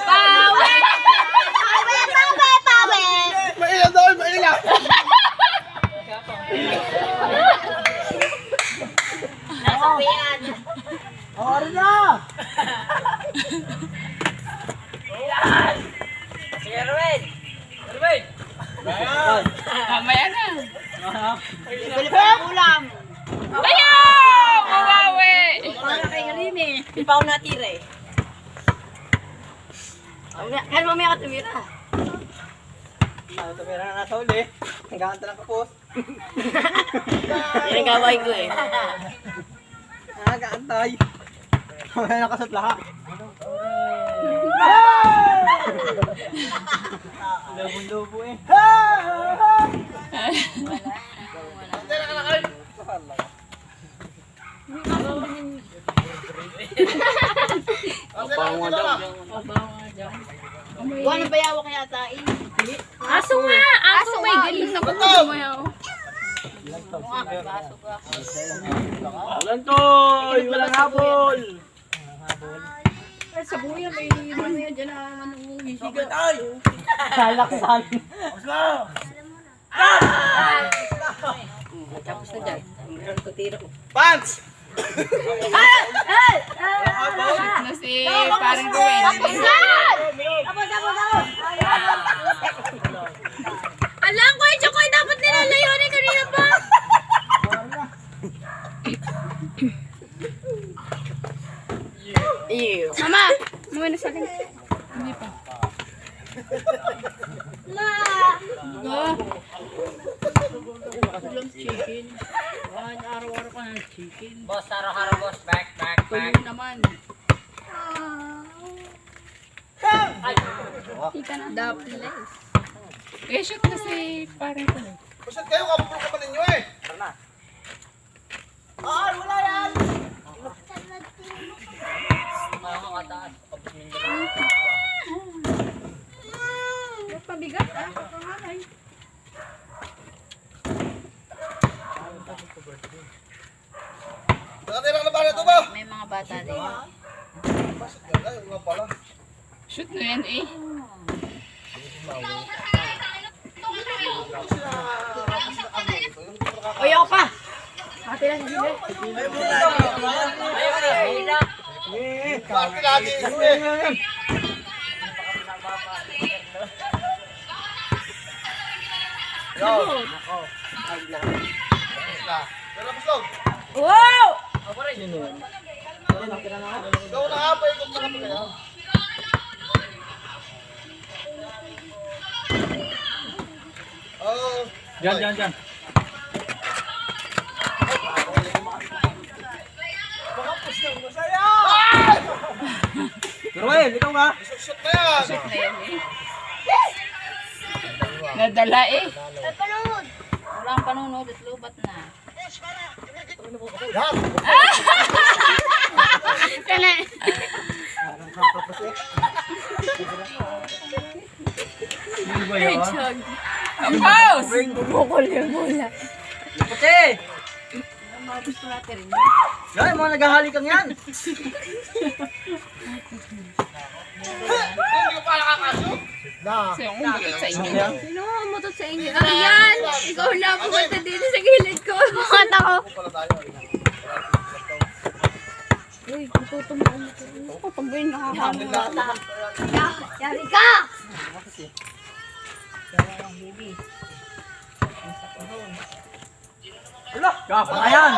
Pawe! Mailan daw, mailan. Nasa piyan. Oras na. Sige, Erwin! Erwin! Mamaya na. Bili pa ng ulam. Ayaw! Mawawi! Para kay Rime. Di pa ako natira eh. Kaya mamaya ka tumira. Ano tumira na nasa uli. Hanggang ka ng kapos. Yan ang gaway ko eh. Nagaantay. Mamaya nakasat lahat. Lubo-lubo eh. Buwan ng bayawa kaya tayo. Aso nga! Aso may galing na kumayaw. Walang toy! Walang habol! Sa buya may mamaya dyan na manunguhi. Salaksan! Tapos na dyan. Ang tutira ko. Pants! Na si parang Duwende. Alam ko, yung Chokoy dapat nilalayunin kanina pa. Ew. Mama! Mama na sa akin. Hindi pa. Ulam chicken. Araw-araw ka ng chicken. Boss, araw-araw boss. Back. Tuloy naman. Tika na. Dapless. Eh, shoot na si parang ko. Pasat kayo, kapupulok ka pa ninyo eh! Tara na! Ay, wala yan! Makakataas. Pabigat ah. Pangalay. Nakatira ka na ba na ito ba? May mga bata din. Pasat ka na, yung nga pala. Shoot na yan eh. Uy, ako pa! Ate lang hindi. Bakit lagi ito eh? Yo! Nako. Pero Buslog! Wow! Ikaw na nga pa, ikot na kami kaya. Oh, Diyan. Ruel, ikaw nga. shoot na yan! Shoot na yan eh. Nadala eh. Walang panunod at lubat na. Yan! Kana. Hedgehog. Ang pause! Bukol yung bola. Kasi, Ang mga gusto natin rin. yan, mga naghahalikan yan. Hindi ko pa nakakasok! Na! Kasi yung umutot sa inyo. Sino ang mutot sa inyo? Ayan! Ikaw na pumunta dito sa gilid ko. Makata ko. Pala tayo. Uy, tutumaan mo ko. Ako, pag ba yung nakakamura? Yari ka! Gapa na yan.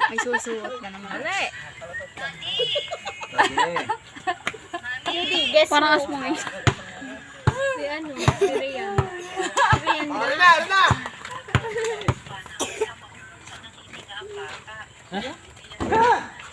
May susuot na naman. Ale! Parang asmo ngayon. Si ano? Si Rian. Ano na? Ha?